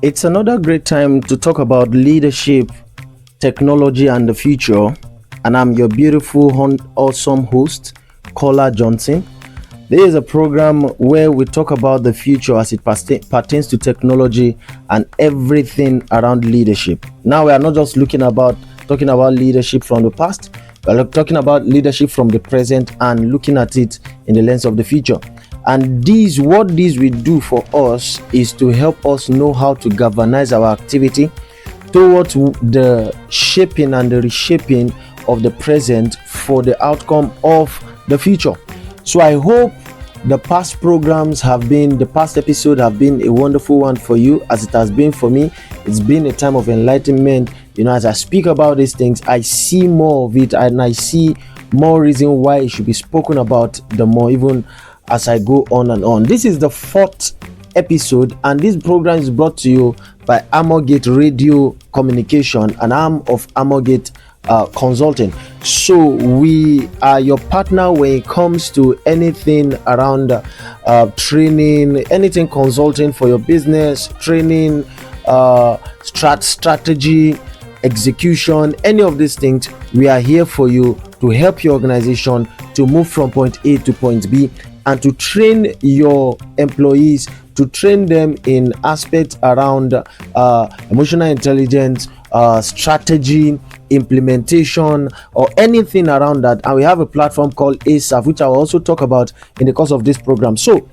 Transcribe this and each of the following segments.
It's another great time to talk about leadership, technology, and the future. And I'm your beautiful, awesome host, Kola Johnson. This is a program where we talk about the future as it pertains to technology and everything around leadership. Now, we are not just talking about leadership from the past, we're talking about leadership from the present and looking at it in the lens of the future. And what these will do for us is to help us know how to galvanize our activity towards the shaping and the reshaping of the present for the outcome of the future. So I hope the past episodes have been a wonderful one for you, as it has been for me. It's been a time of enlightenment. As I speak about these things, I see more of it, and I see more reason why it should be spoken about the more, even as I go on and on. This is the fourth episode, and this program is brought to you by Amorgate Radio Communication, an arm of Amorgate Consulting. So we are your partner when it comes to anything around training, anything consulting for your business, training, strategy, execution, any of these things. We are here for you to help your organization to move from point A to point B, and to train your employees, to train them in aspects around emotional intelligence, strategy, implementation, or anything around that. And we have a platform called ASAF, which I will also talk about in the course of this program. So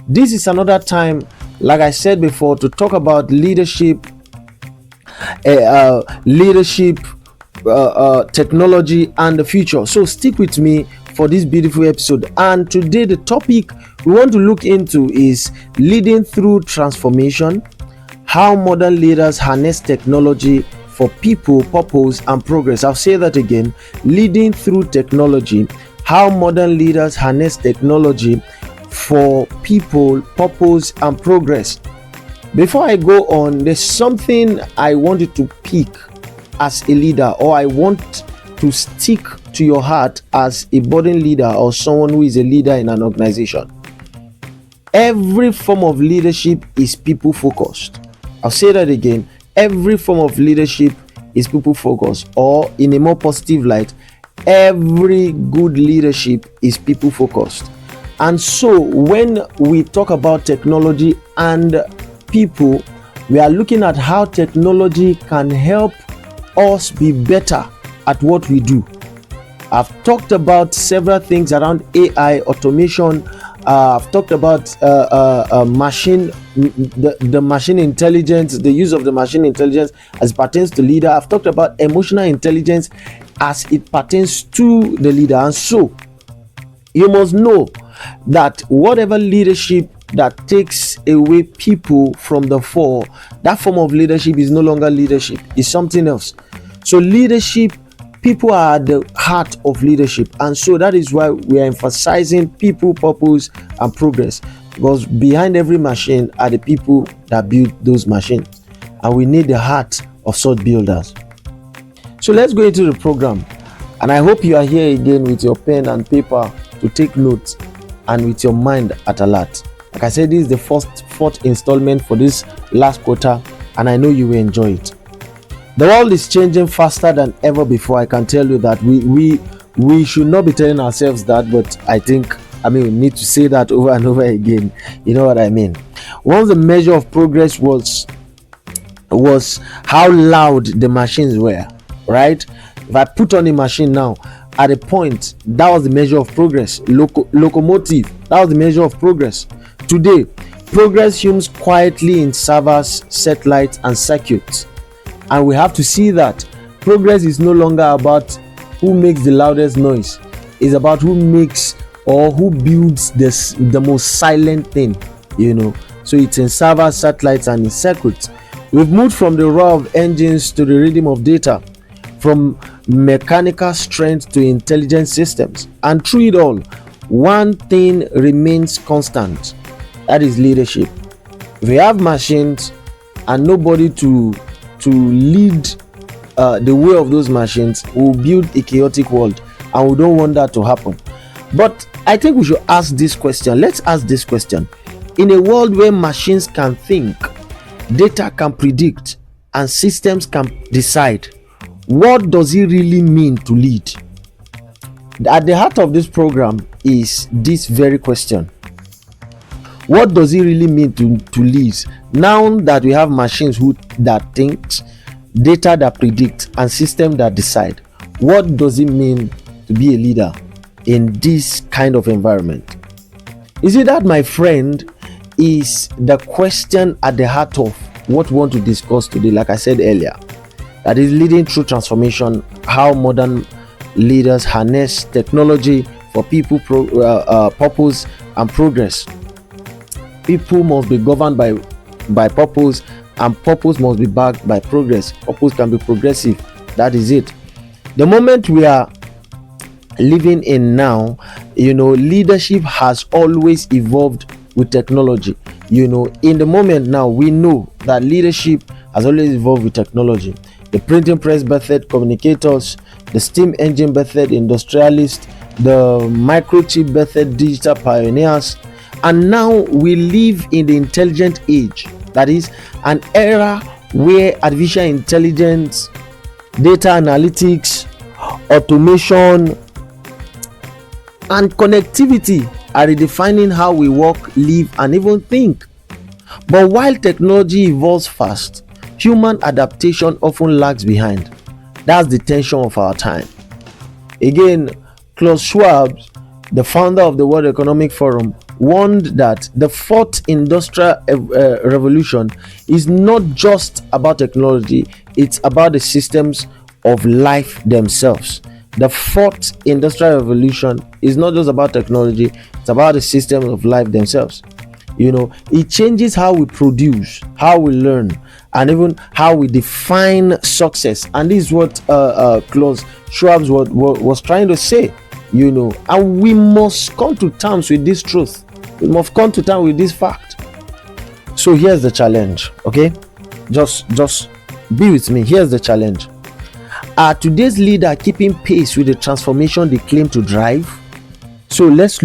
this is another time, like I said before, to talk about leadership, technology, and the future. So stick with me for this beautiful episode. And today the topic we want to look into is leading through transformation, how modern leaders harness technology for people, purpose, and progress. I'll say that again: leading through technology, how modern leaders harness technology for people, purpose, and progress. Before I go on, there's something I wanted to pick as a leader, or I want to stick to your heart as a budding leader or someone who is a leader in an organization. Every form of leadership is people focused. I'll say that again: every form of leadership is people focused, or in a more positive light, every good leadership is people focused. And so when we talk about technology and people, we are looking at how technology can help us be better at what we do. I've talked about several things around AI, automation. I've talked about the machine intelligence, the use of the machine intelligence as it pertains to leader. I've talked about emotional intelligence as it pertains to the leader. And so you must know that whatever leadership that takes away people from the fore, that form of leadership is no longer leadership, it's something else. So leadership, people are at the heart of leadership, and so that is why we are emphasizing people, purpose, and progress, because behind every machine are the people that build those machines, and we need the heart of such builders. So let's go into the program, and I hope you are here again with your pen and paper to take notes and with your mind at alert. Like I said, this is the fourth installment for this last quarter, and I know you will enjoy it. The world is changing faster than ever before. I can tell you that. We should not be telling ourselves that, but we need to say that over and over again. You know what I mean? One of the measure of progress was how loud the machines were, right? If I put on a machine now, at a point, that was the measure of progress. Locomotive, that was the measure of progress. Today, progress hums quietly in servers, satellites, and circuits. And we have to see that progress is no longer about who makes the loudest noise. It's about who makes or who builds the most silent thing, So it's in servers, satellites, and in circuits. We've moved from the roar of engines to the rhythm of data, from mechanical strength to intelligent systems. And through it all, one thing remains constant: that is leadership. If we have machines and nobody to lead the way of those machines, we'll build a chaotic world, and we don't want that to happen. But I think we should ask this question. Let's ask this question: in a world where machines can think, data can predict, and systems can decide. What does it really mean to lead? At the heart of this program is this very question. What does it really mean to lead? Now that we have machines that think, data that predict, and systems that decide, what does it mean to be a leader in this kind of environment? Is it that, my friend, is the question at the heart of what we want to discuss today? Like I said earlier, that is leading through transformation, how modern leaders harness technology for people, purpose, and progress. People must be governed by purpose, and purpose must be backed by progress. Purpose can be progressive. That is it. The moment we are living in now, leadership has always evolved with technology. In the moment now, we know that leadership has always evolved with technology. The printing press birthed communicators, the steam engine birthed industrialists, the microchip birthed digital pioneers, and now we live in the intelligent age. That is an era where artificial intelligence, data analytics, automation, and connectivity are redefining how we work, live, and even think. But while technology evolves fast, human adaptation often lags behind. That's the tension of our time. Again, Klaus Schwab, the founder of the World Economic Forum, warned that the fourth industrial revolution is not just about technology, it's about the systems of life themselves. The fourth industrial revolution is not just about technology, it's about the systems of life themselves. It changes how we produce, how we learn, and even how we define success. And this is what Klaus Schwab was trying to say. And we must come to terms with this truth. We must come to terms with this fact. So here's the challenge, okay? Just be with me. Here's the challenge. Are today's leaders keeping pace with the transformation they claim to drive? So let's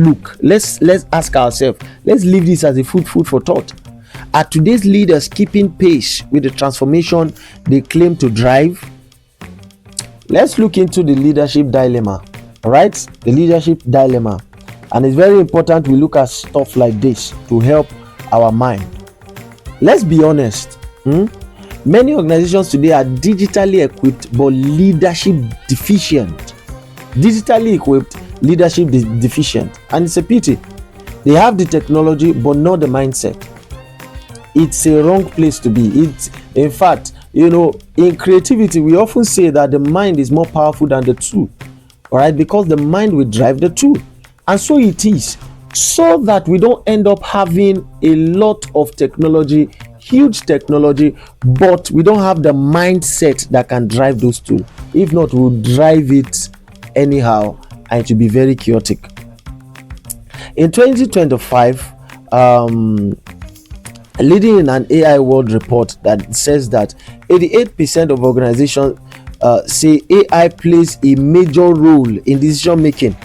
ask ourselves. Let's leave this as a food for thought. Are today's leaders keeping pace with the transformation they claim to drive? Let's look into the leadership dilemma. All right, the leadership dilemma, and it's very important we look at stuff like this to help our mind. Let's be honest. Many organizations today are digitally equipped but leadership deficient. Digitally equipped, leadership deficient, and it's a pity. They have the technology but not the mindset. It's a wrong place to be. In fact, in creativity, we often say that the mind is more powerful than the tool. All right, because the mind will drive the tool, and so it is. So that we don't end up having a lot of technology, huge technology, but we don't have the mindset that can drive those tools. If not, we'll drive it anyhow, and it will be very chaotic. In 2025, leading in an AI World report that says that 88% of organizations say AI plays a major role in decision making,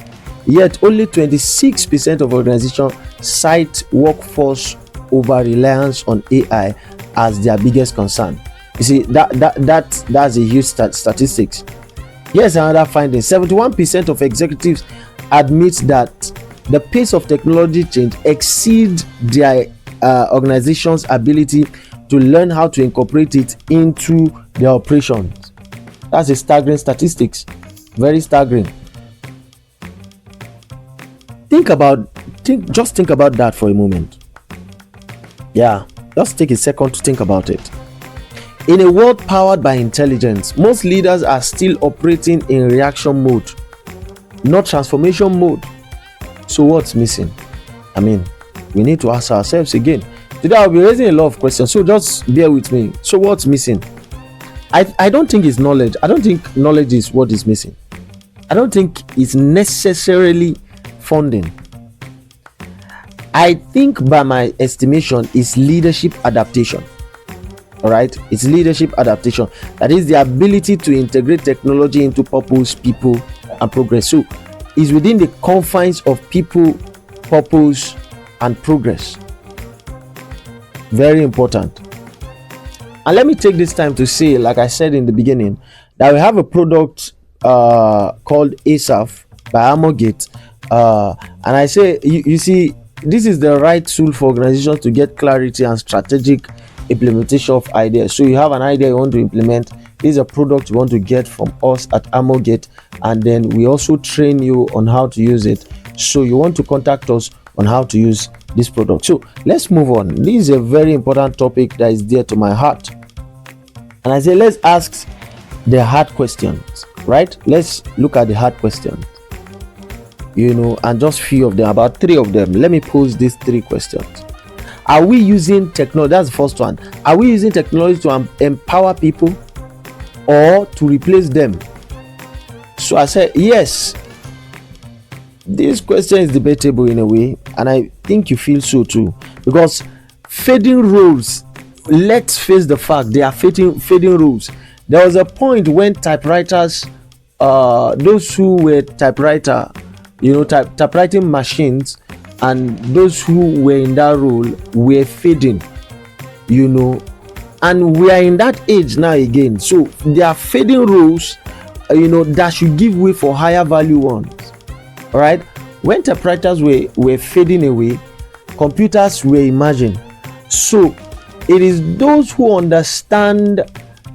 yet only 26% of organizations cite workforce over reliance on AI as their biggest concern. You see, that's a huge statistics. Here's another finding. 71% of executives admit that the pace of technology change exceeds their organization's ability to learn how to incorporate it into their operations. That's a staggering statistics. Very staggering. Think about that for a moment. Yeah, just take a second to think about it. In a world powered by intelligence, most leaders are still operating in reaction mode, not transformation mode. So what's missing? We need to ask ourselves again. Today I'll be raising a lot of questions, so just bear with me. So what's missing? I don't think it's knowledge. I don't think knowledge is what is missing. I don't think it's necessarily funding. I think, by my estimation, it's leadership adaptation. All right, it's leadership adaptation. That is the ability to integrate technology into purpose, people, and progress. So it's within the confines of people, purpose, and progress. Very important. And let me take this time to say, like I said in the beginning, that we have a product called ASAF by Amogate. And I say, you see, this is the right tool for organizations to get clarity and strategic implementation of ideas. So you have an idea you want to implement. This is a product you want to get from us at Amogate, and then we also train you on how to use it. So you want to contact us on how to use this product. So let's move on. This is a very important topic that is dear to my heart, and I say let's ask the hard questions, right? Let's look at the hard questions, and just few of them, about 3 of them. Let me pose these 3 questions. Are we using technology? That's the first one. Are we using technology to empower people or to replace them? So I said yes. This question is debatable in a way, and I think you feel so too, because fading roles, let's face the fact, they are fading roles. There was a point when typewriters, those who were typewriting machines, and those who were in that role were fading, and we are in that age now again. So there are fading roles, that should give way for higher value ones. All right, when typewriters were fading away, computers were emerging. So it is those who understand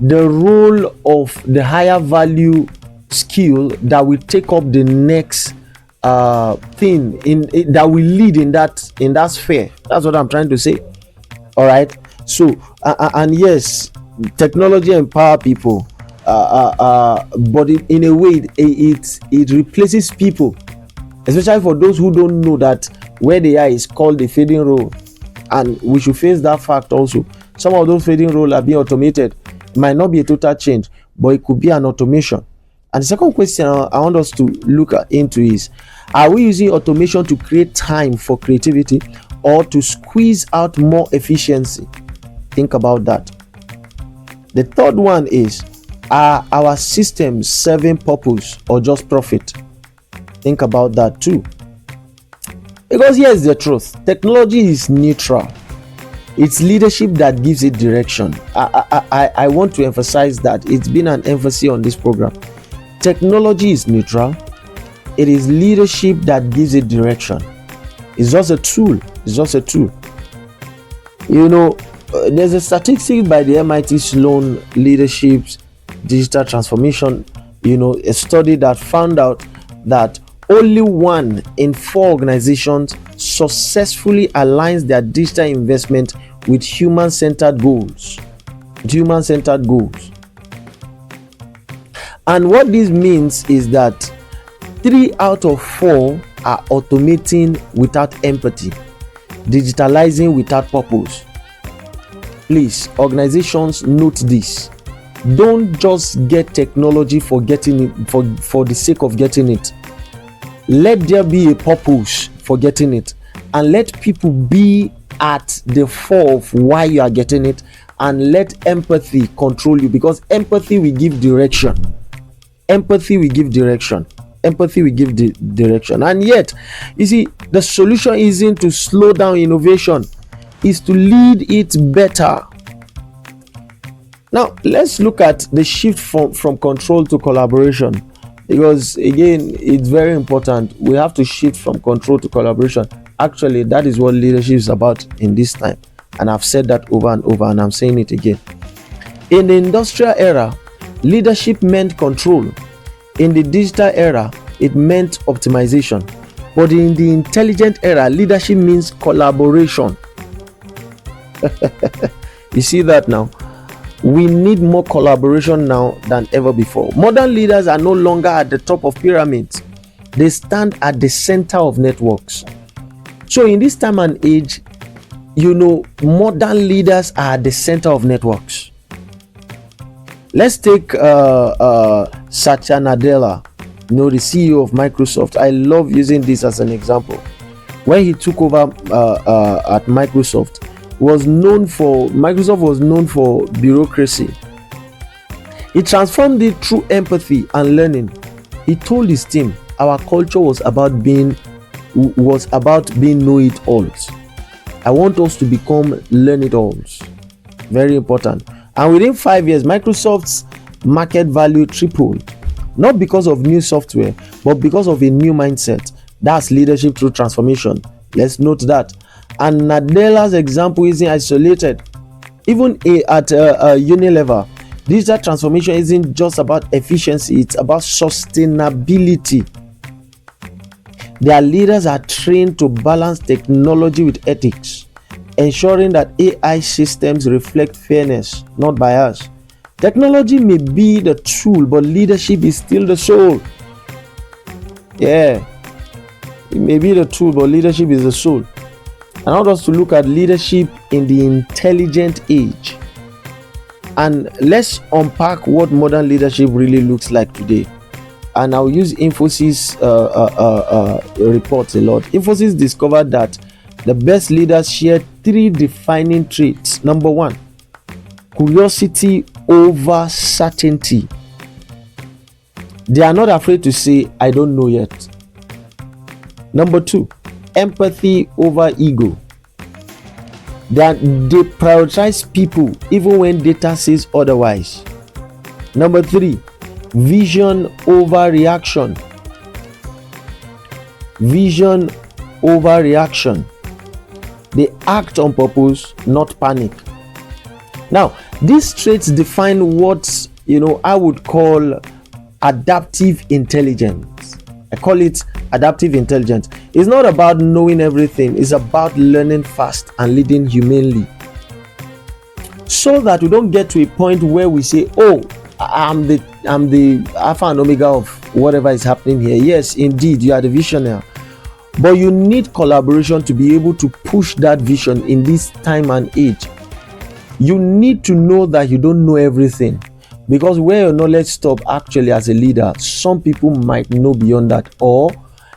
the role of the higher value skill that will take up the next thing that will lead in that sphere. That's what I'm trying to say. All right. So and yes, technology empower people, but in a way it replaces people, especially for those who don't know that where they are is called the fading role, and we should face that fact also. Some of those fading roles are being automated. It might not be a total change, but it could be an automation. And the second question I want us to look into is, are we using automation to create time for creativity or to squeeze out more efficiency? Think about that. The third one is, are our systems serving purpose or just profit? Think about that too. Because here's the truth. Technology is neutral. It's leadership that gives it direction. I want to emphasize that. It's been an emphasis on this program. Technology is neutral. It is leadership that gives it direction. It's just a tool. There's a statistic by the MIT Sloan Leadership's Digital Transformation, a study that found out that only 1 in 4 organizations successfully aligns their digital investment with human-centered goals. And what this means is that 3 out of 4 are automating without empathy, digitalizing without purpose. Please, organizations, note this. Don't just get technology for getting it, for the sake of getting it. Let there be a purpose for getting it, and let people be at the fore of why you are getting it, and let empathy control you, because empathy will give direction. And yet, you see, the solution isn't to slow down innovation, is to lead it better. Now let's look at the shift from control to collaboration, because again, it's very important. We have to shift from control to collaboration. Actually, that is what leadership is about in this time, and I've said that over and over, and I'm saying it again. In the industrial era, leadership meant control. In the digital era, it meant optimization. But in the intelligent era, leadership means collaboration. You see that now? We need more collaboration now than ever before. Modern leaders are no longer at the top of pyramids. They stand at the center of networks. So in this time and age, modern leaders are at the center of networks. Let's take Satya Nadella, the CEO of Microsoft. I love using this as an example. When he took over at Microsoft, Microsoft was known for bureaucracy. He transformed it through empathy and learning. He told his team, our culture was about being know-it-alls. I want us to become learn-it-alls. Very important. And within 5 years, Microsoft's market value tripled, not because of new software, but because of a new mindset. That's leadership through transformation. Let's note that. And Nadella's example isn't isolated. Even at a uni level, digital transformation isn't just about efficiency, it's about sustainability. Their leaders are trained to balance technology with ethics, ensuring that AI systems reflect fairness, not bias. Technology may be the tool, but leadership is still the soul. Yeah, it may be the tool, but leadership is the soul. And I want us to look at leadership in the intelligent age. And let's unpack what modern leadership really looks like today. And I'll use Infosys reports a lot. Infosys discovered that the best leaders share 3 defining traits. Number 1, curiosity over certainty. They are not afraid to say, I don't know yet. Number 2, empathy over ego. They prioritize people even when data says otherwise. Number 3, vision over reaction. Vision over reaction. They act on purpose, not panic. Now, these traits define what I would call adaptive intelligence. I call it adaptive intelligence. It's not about knowing everything, it's about learning fast and leading humanely, so that we don't get to a point where we say, oh, I'm the alpha and omega of whatever is happening here. Yes, indeed, you are the visionary, but you need collaboration to be able to push that vision in this time and age. You need to know that you don't know everything, because where your knowledge stops, actually, as a leader, some people might know beyond that, or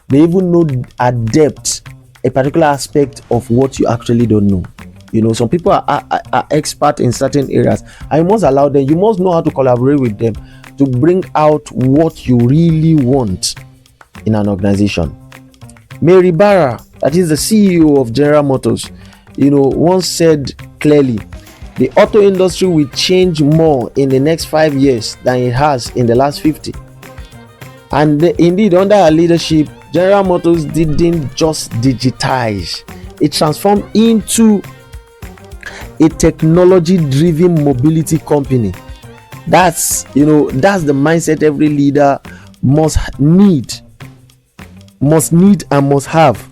they even know at depth a particular aspect of what you actually don't know. Some people are expert in certain areas, and you must allow them, you must know how to collaborate with them to bring out what you really want in an organization. Mary Barra, that is the CEO of General Motors, once said clearly, the auto industry will change more in the next 5 years than it has in the last 50. And indeed, under her leadership, General Motors didn't just digitize, it transformed into a technology-driven mobility company. That's the mindset every leader must need and must have,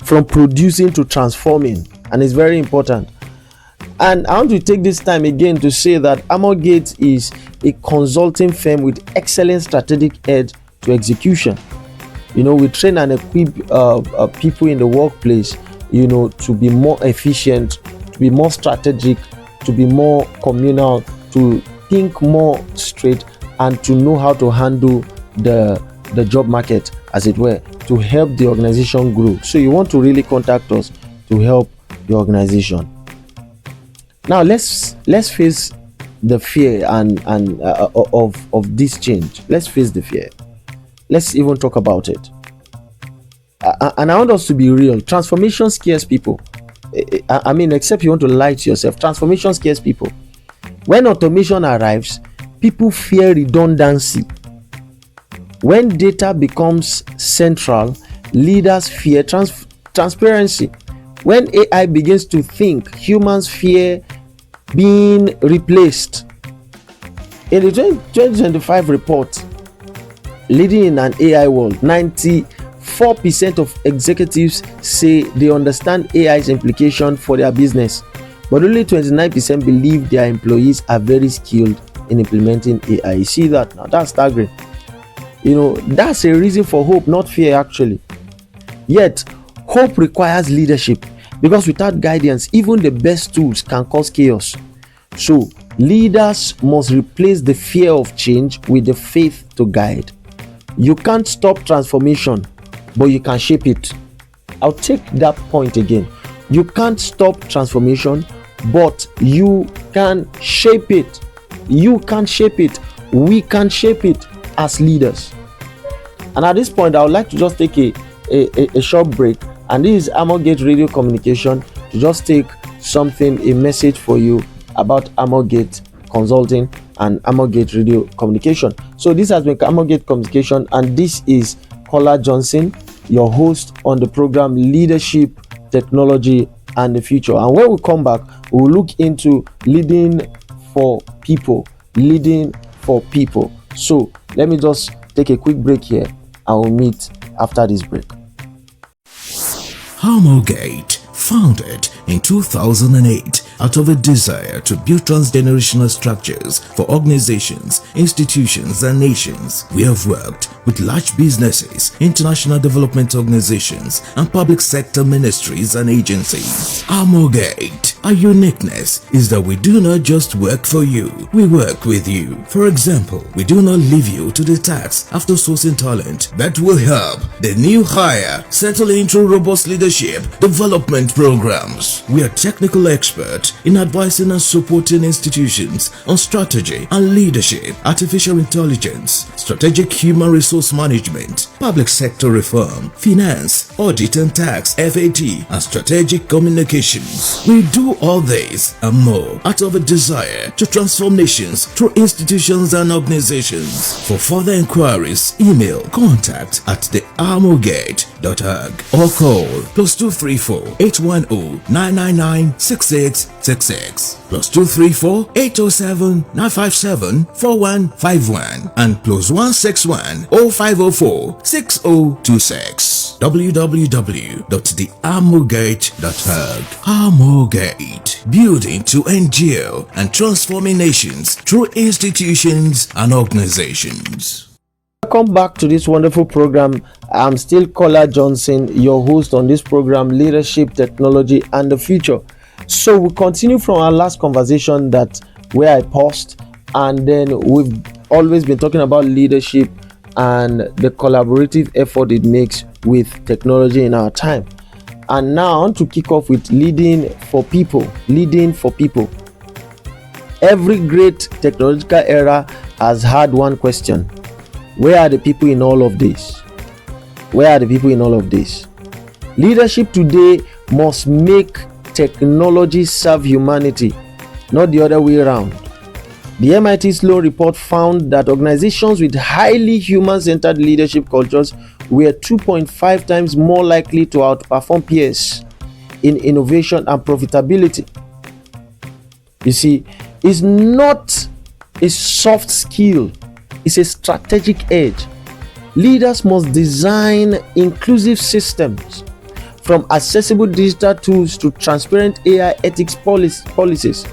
from producing to transforming, and it's very important. And I want to take this time again to say that Amorgate is a consulting firm with excellent strategic edge to execution. We train and equip people in the workplace, to be more efficient, to be more strategic, to be more communal, to think more straight, and to know how to handle the job market, as it were, to help the organization grow. So you want to really contact us to help your organization. Now let's face the fear and of this change. Let's face the fear. Let's even talk about it. And I want us to be real. Transformation scares people. I mean, except you want to lie to yourself. Transformation scares people. When automation arrives, people fear redundancy. When data becomes central, leaders fear transparency. When AI begins to think, humans fear being replaced. In the 2025 report, Leading in an AI World, 94% of executives say they understand AI's implication for their business, but only 29% believe their employees are very skilled in implementing AI. You see that now? That's staggering. That's a reason for hope, not fear, actually. Yet, hope requires leadership, because without guidance, even the best tools can cause chaos. So, leaders must replace the fear of change with the faith to guide. You can't stop transformation, but you can shape it. I'll take that point again. You can't stop transformation, but you can shape it. You can shape it. We can shape it as leaders. And at this point, I would like to just take a short break. And this is Amorgate Radio Communication, to just take a message for you about Amogate Consulting and Amogate Radio Communication. So this has been Amogate Communication, and this is Kola Johnson, your host on the program Leadership, Technology, and the Future. And when we come back, we'll look into leading for people. Leading for people. So let me just take a quick break here. I will meet after this break. Amogate, founded in 2008 out of a desire to build transgenerational structures for organizations, institutions, and nations. We have worked with large businesses, international development organizations, and public sector ministries and agencies. Amogate, our uniqueness is that we do not just work for you, we work with you. For example, we do not leave you to the task after sourcing talent that will help the new hire settle into robust leadership development programs. We are technical experts in advising and supporting institutions on strategy and leadership, artificial intelligence, strategic human resource management, public sector reform, finance, audit and tax, FAT, and strategic communications. We do all this and more out of a desire to transform nations through institutions and organizations. For further inquiries, email contact@theamogate.org or call +234 810 999 6666, +234 807 957 4151, and +161 0504 6026. www.theamogate.org. Amogate, building to endure and transforming nations through institutions and organizations. Welcome back to this wonderful program. I'm still Kola Johnson, your host on this program, Leadership, Technology, and the Future. So we continue from our last conversation where I paused, and then we've always been talking about leadership and the collaborative effort it makes with technology in our time. And now I want to kick off with leading for people. Leading for people. Every great technological era has had one question: where are the people in all of this? Where are the people in all of this? Leadership today must make technology serve humanity, not the other way around. The MIT Sloan report found that organizations with highly human-centered leadership cultures were 2.5 times more likely to outperform peers in innovation and profitability. You see, it's not a soft skill, it's a strategic edge. Leaders must design inclusive systems, from accessible digital tools to transparent AI ethics policies.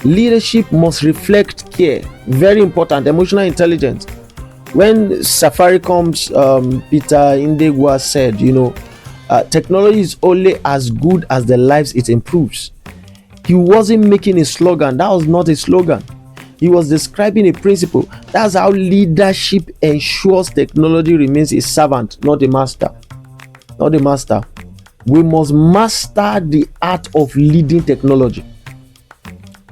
Leadership must reflect care, very important, emotional intelligence. When Safaricom's Peter Indegwa said, technology is only as good as the lives it improves, he wasn't making a slogan. That was not a slogan. He was describing a principle. That's how leadership ensures technology remains a servant, not a master. Not a master. We must master the art of leading technology.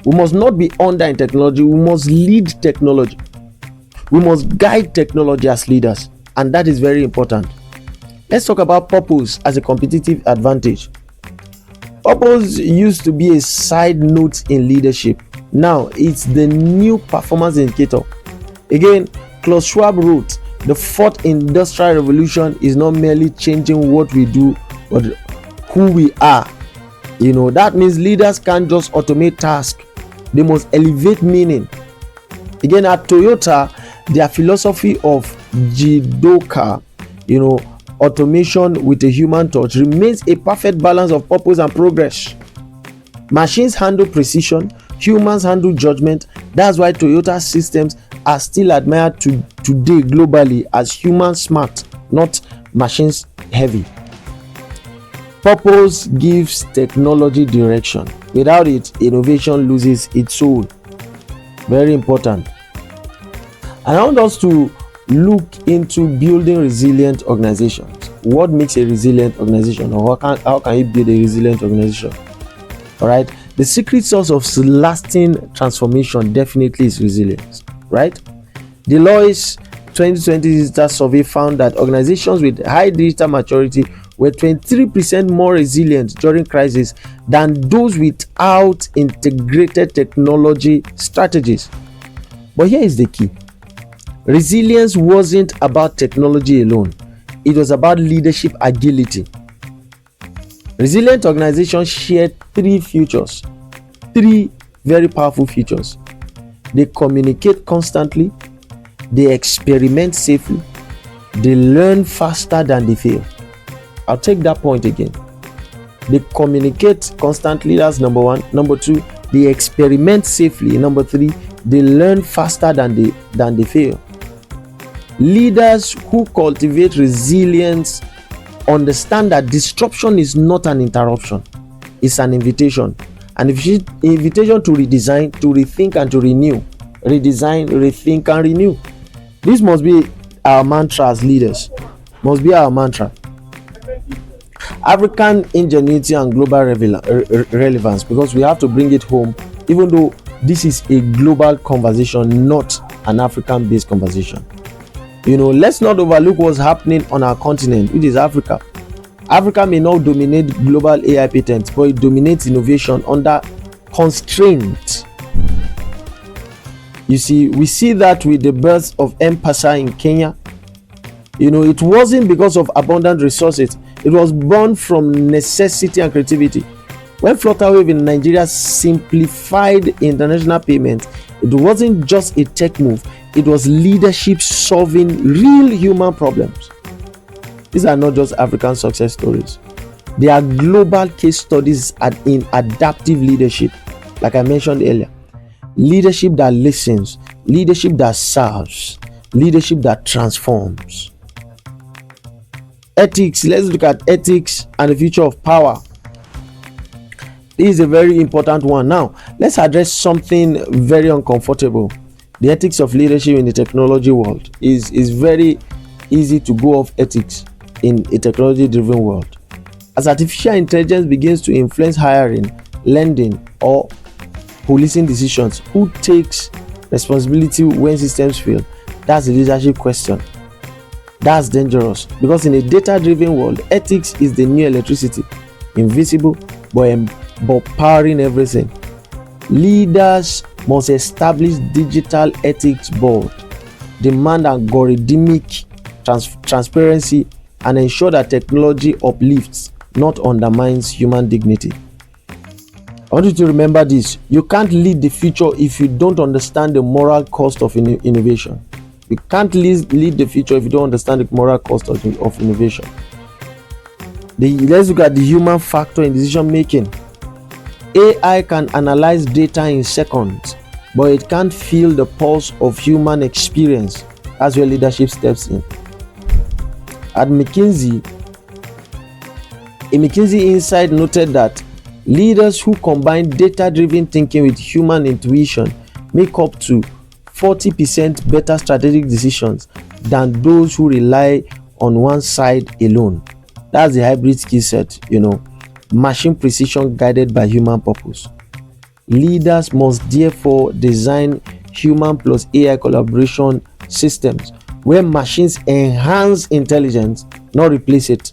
We must not be under in technology. We must lead technology. We must guide technology as leaders, and that is very important. Let's talk about purpose as a competitive advantage. Purpose used to be a side note in leadership. Now it's the new performance indicator. Again, Klaus Schwab wrote, the fourth industrial revolution is not merely changing what we do, but who we are. That means leaders can't just automate tasks. They must elevate meaning. Again, at Toyota, their philosophy of Jidoka, automation with a human touch, remains a perfect balance of purpose and progress. Machines handle precision, humans handle judgment. That's why Toyota systems are still admired today globally as human smart, not machines heavy. Purpose gives technology direction. Without it, innovation loses its soul. Very important. And I want us to look into building resilient organizations. What makes a resilient organization, or how can you build a resilient organization? All right. The secret source of lasting transformation definitely is resilience, right? Deloitte's 2020 digital survey found that organizations with high digital maturity were 23% more resilient during crisis than those without integrated technology strategies. But here is the key. Resilience wasn't about technology alone. It was about leadership agility. Resilient organizations share three very powerful features. They communicate constantly, they experiment safely, they learn faster than they fail. I'll take that point again. They communicate constantly, that's number one. Number two, they experiment safely. Number three, they learn faster than they fail. Leaders who cultivate resilience understand that disruption is not an interruption, it's an invitation. An invitation to redesign, to rethink, and to renew. Redesign, rethink, and renew. This must be our mantra as leaders. Must be our mantra. African ingenuity and global relevance, because we have to bring it home, even though this is a global conversation, not an African-based conversation. Let's not overlook what's happening on our continent, which is Africa. Africa may not dominate global AI patents, but it dominates innovation under constraint. You see, we see that with the birth of M-Pesa in Kenya. It wasn't because of abundant resources. It was born from necessity and creativity. When Flutterwave in Nigeria simplified international payments, it wasn't just a tech move. It was leadership solving real human problems. These are not just African success stories. They are global case studies in adaptive leadership, like I mentioned earlier. Leadership that listens, leadership that serves, leadership that transforms. Ethics. Let's look at ethics and the future of power. This is a very important one. Now, let's address something very uncomfortable. The ethics of leadership in the technology world is very easy to go off ethics in a technology-driven world. As artificial intelligence begins to influence hiring, lending, or policing decisions, who takes responsibility when systems fail? That's a leadership question. That's dangerous, because in a data-driven world, ethics is the new electricity, invisible but powering everything. Leaders must establish digital ethics board, demand algorithmic transparency, and ensure that technology uplifts, not undermines human dignity. I want you to remember this. You can't lead the future if you don't understand the moral cost of innovation. You can't lead the future if you don't understand the moral cost of innovation. Let's look at the human factor in decision making. AI can analyze data in seconds, but it can't feel the pulse of human experience. That's where leadership steps in. At McKinsey, a McKinsey Insight noted that leaders who combine data-driven thinking with human intuition make up to 40% better strategic decisions than those who rely on one side alone. That's the hybrid skill set, machine precision guided by human purpose. Leaders must therefore design human plus AI collaboration systems where machines enhance intelligence, not replace it.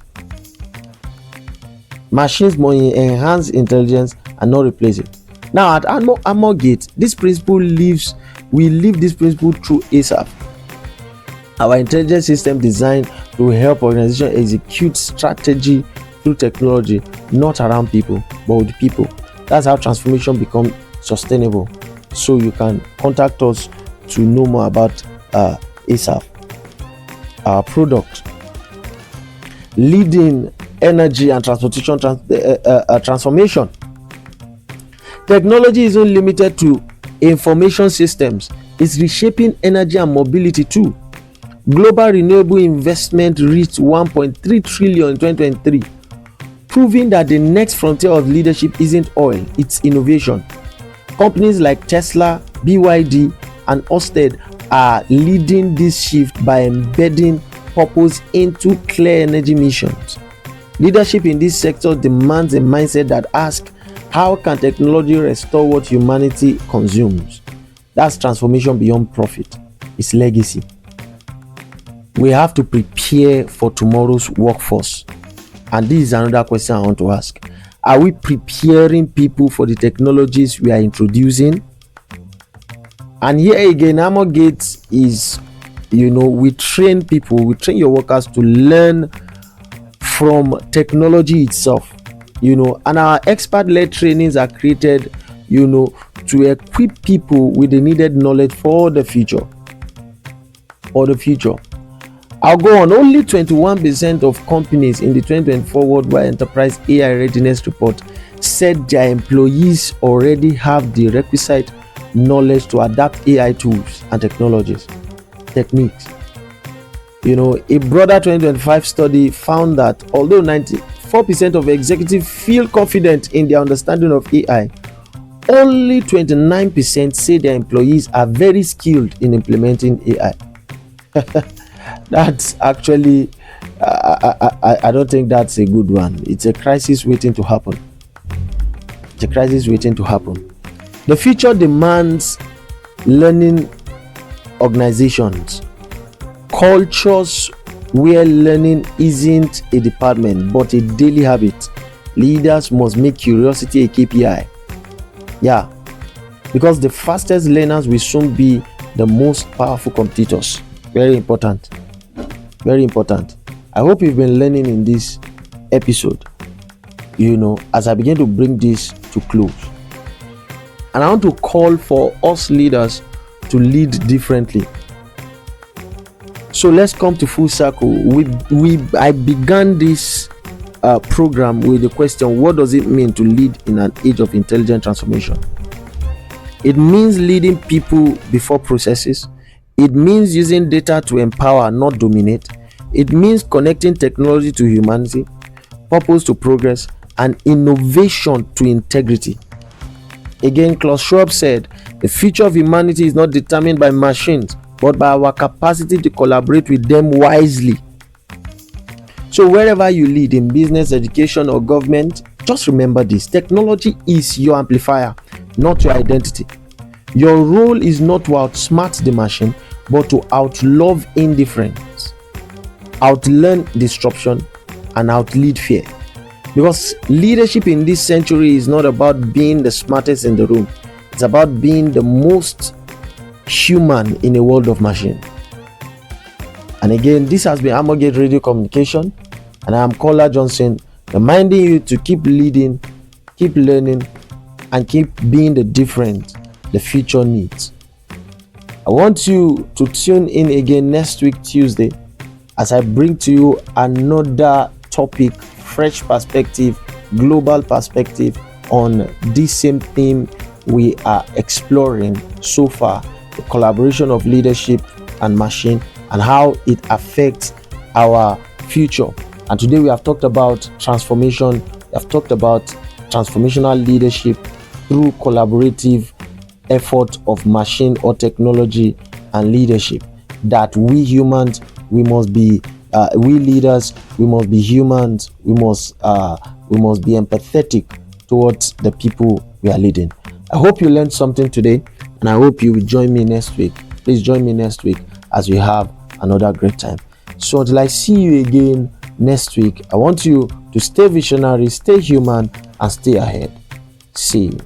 Machines must enhance intelligence and not replace it. Now at Armorgate, this principle we live this principle through ASAP, our intelligence system designed to help organizations execute strategy through technology, not around people, but with people. That's how transformation becomes sustainable. So you can contact us to know more about ASAP, our product. Leading energy and transportation transformation. Technology isn't limited to information systems. It's reshaping energy and mobility too. Global renewable investment reached 1.3 trillion in 2023, proving that the next frontier of leadership isn't oil, it's innovation. Companies like Tesla, BYD, and Ørsted are leading this shift by embedding purpose into clear energy missions. Leadership in this sector demands a mindset that asks, how can technology restore what humanity consumes? That's transformation beyond profit. It's legacy. We have to prepare for tomorrow's workforce. And this is another question I want to ask. Are we preparing people for the technologies we are introducing? And here again, Armor Gates is, we train people, we train your workers to learn from technology itself, and our expert-led trainings are created, to equip people with the needed knowledge for the future. I'll go on. Only 21% of companies in the 2024 Worldwide Enterprise AI Readiness Report said their employees already have the requisite knowledge to adapt AI tools and techniques. A broader 2025 study found that although 94% of executives feel confident in their understanding of AI, only 29% say their employees are very skilled in implementing AI. That's actually, I don't think that's a good one. It's a crisis waiting to happen. The future demands learning organizations, cultures where learning isn't a department but a daily habit. Leaders must make curiosity a KPI. Yeah, because the fastest learners will soon be the most powerful competitors. Very important. I hope you've been learning in this episode, as I begin to bring this to close. And I want to call for us leaders to lead differently. So let's come to full circle. I began this program with the question, what does it mean to lead in an age of intelligent transformation? It means leading people before processes. It means using data to empower, not dominate. It means connecting technology to humanity, purpose to progress, and innovation to integrity. Again, Klaus Schwab said, the future of humanity is not determined by machines, but by our capacity to collaborate with them wisely. So wherever you lead, in business, education, or government, just remember this: technology is your amplifier, not your identity. Your role is not to outsmart the machine, but to outlove indifference, outlearn disruption, and outlead fear. Because leadership in this century is not about being the smartest in the room. It's about being the most human in a world of machine. And again, this has been Armor Gate Radio Communication, and I am Kola Johnson, reminding you to keep leading, keep learning, and keep being the difference the future needs. I want you to tune in again next week, Tuesday, as I bring to you another topic, fresh perspective, global perspective on this same theme we are exploring so far, the collaboration of leadership and machine and how it affects our future. And today we have talked about transformation. We have talked about transformational leadership through collaborative effort of machine or technology and leadership. That we humans, we must be we leaders, we must be humans. We must be empathetic towards the people we are leading. I hope you learned something today, and I hope you will join me next week. Please join me next week as we have another great time. So until I see you again next week, I want you to stay visionary, stay human, and stay ahead. See you.